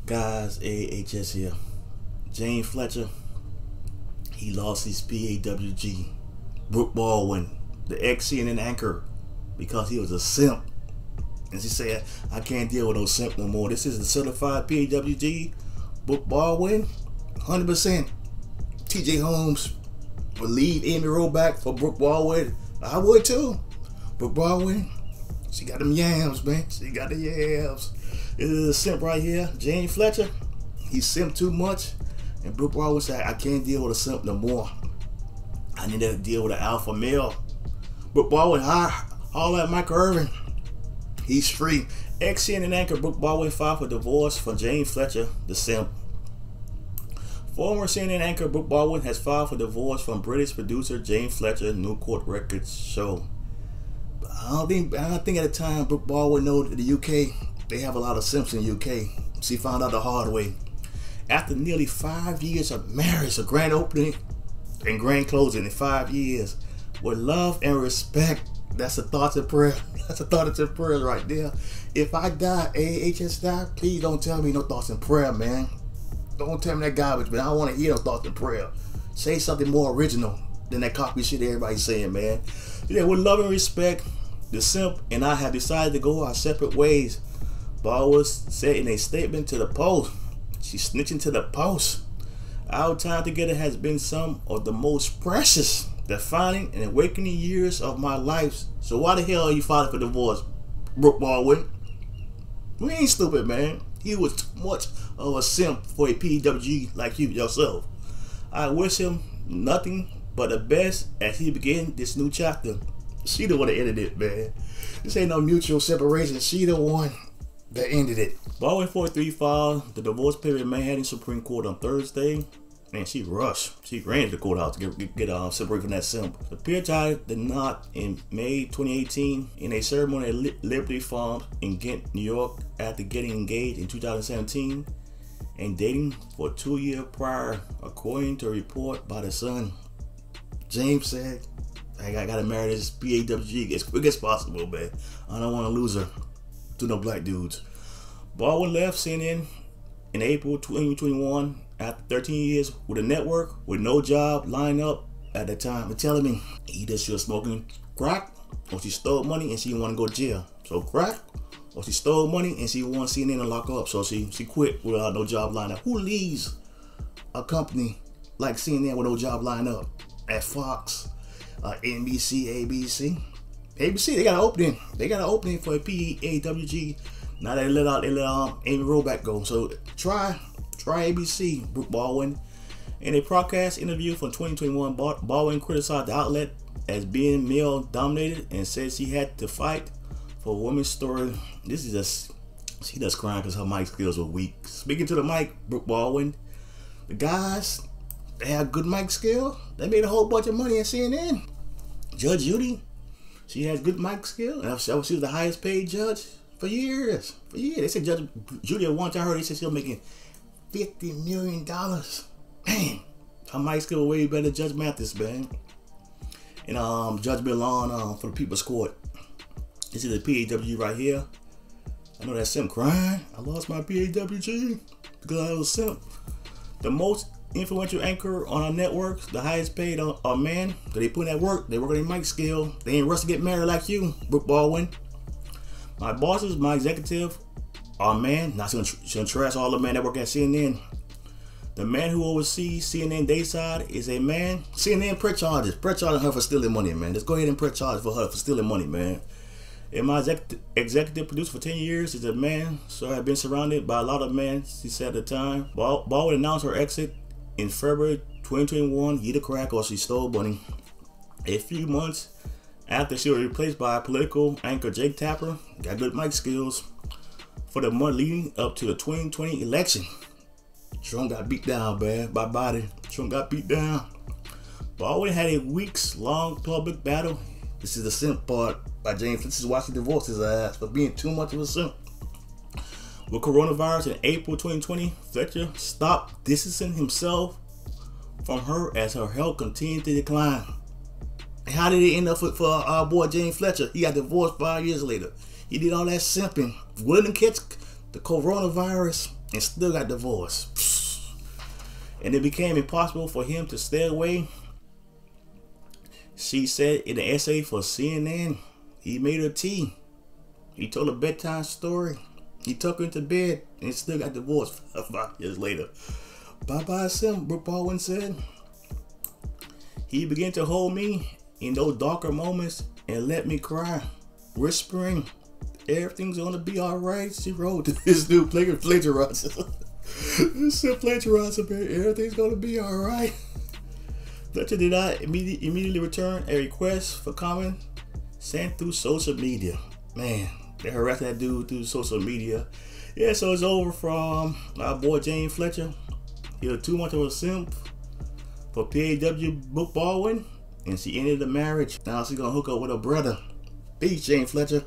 Guys, AHS here. James Fletcher, he lost his PAWG. Brooke Baldwin, the ex-CNN anchor, because he was a simp. And she said, I can't deal with no simp no more. This is the certified PAWG. Brooke Baldwin, 100%. TJ Holmes would leave Amy Roback for Brooke Baldwin. I would too. Brooke Baldwin, she got them yams, man. She got the yams. This is a simp right here. James Fletcher, he simped too much. And Brooke Baldwin said, I can't deal with a simp no more. I need to deal with an alpha male. Brooke Baldwin, holler at Michael Irvin. He's free. Ex-CNN anchor Brooke Baldwin filed for divorce from James Fletcher, the simp. Former CNN anchor Brooke Baldwin has filed for divorce from British producer James Fletcher, New Court Records show. But I don't think at the time Brooke Baldwin knows that the UK, they have a lot of simps in the UK. She found out the hard way. After nearly 5 years of marriage, a grand opening and grand closing in 5 years, with love and respect. That's a thoughts and prayer. That's a thoughts and prayers right there. If I die, AHS die, please don't tell me no thoughts and prayer, man. Don't tell me that garbage, man. I don't want to hear no thoughts and prayer. Say something more original than that copy shit everybody's saying, man. Yeah, with love and respect, the simp and I have decided to go our separate ways. Baldwin said in a statement to the Post. She's snitching to the Post. Our time together has been some of the most precious, defining, and awakening years of my life. So why the hell are you filing for divorce, Brooke Baldwin? We ain't stupid, man. He was too much of a simp for a PWG like you yourself. I wish him nothing but the best as he began this new chapter. She the one that ended it, man. This ain't no mutual separation. She the one that ended it. Baldwin 43 filed the divorce papers in Manhattan Supreme Court on Thursday, and she rushed. She ran to the courthouse to get separated from that simp. The pair tied the knot in May 2018 in a ceremony at Liberty Farms in Ghent, New York, after getting engaged in 2017 and dating for 2 years prior, according to a report by the Sun. James said, I gotta marry this PAWG as quick as possible, man. I don't want to lose her to no black dudes. Baldwin left CNN in April 2021 after 13 years with a network with no job lined up at the time. They're telling me either she was smoking crack or she stole money and she didn't want to go to jail. So crack or she stole money and she wanted CNN to lock up. So she quit without no job lined up. Who leaves a company like CNN with no job lined up? At Fox, NBC, ABC. ABC, they got an opening. They got an opening for a PAWG. Now they let Amy Roback go. So try ABC, Brooke Baldwin. In a broadcast interview from 2021, Baldwin criticized the outlet as being male dominated and said she had to fight for a woman's story. This is just, she does crying because her mic skills were weak. Speaking to the mic, Brooke Baldwin, the guys, they have good mic skill. They made a whole bunch of money at CNN. Judge Judy, she has good mic skill. And she was the highest paid judge for years. They said Judge Judy, at one time I heard, they said she was making $50 million. Man, her mic skill was way better than Judge Mathis, man. And Judge Milan for the People's Court. This is the PAWG right here. I know that simp crying. I lost my PAWG because I was a simp. The most influential anchor on our networks, the highest paid are men. Cause they put in that work, they work on their mic skill. They ain't rushed to get married like you, Brooke Baldwin. My bosses, my executive, are men. Not gonna trash all the men that work at CNN. The man who oversees CNN Dayside is a man. CNN press charges her for stealing money, man. Let's go ahead and press charges for her for stealing money, man. And my executive producer for 10 years is a man, so I've been surrounded by a lot of men, she said at the time. Baldwin announced her exit in February 2021, eat a crack or she stole money. A few months after she was replaced by political anchor Jake Tapper, got good mic skills. For the month leading up to the 2020 election, Trump got beat down, man, by Biden. Trump got beat down. Baldwin had a weeks-long public battle. This is the simp part by James. This is why she divorced his ass for being too much of a simp. With coronavirus in April 2020, Fletcher stopped distancing himself from her as her health continued to decline. And how did it end up for our boy James Fletcher? He got divorced 5 years later. He did all that simping, willing to catch the coronavirus and still got divorced. And it became impossible for him to stay away. She said in an essay for CNN, he made her tea. He told a bedtime story. He took her into bed and still got divorced 5 years later. Bye-bye, Simp, Brooke Baldwin said. He began to hold me in those darker moments and let me cry, whispering, everything's gonna be alright, she wrote. This new plagiarizer. This is plagiarizer, man. Everything's gonna be alright. Fletcher did not immediately return a request for comment sent through social media. Man, they harassed that dude through social media. Yeah, so it's over from our boy James Fletcher. He was too much of a simp for PAW Brooke Baldwin, and she ended the marriage. Now she's gonna hook up with her brother. Peace, James Fletcher.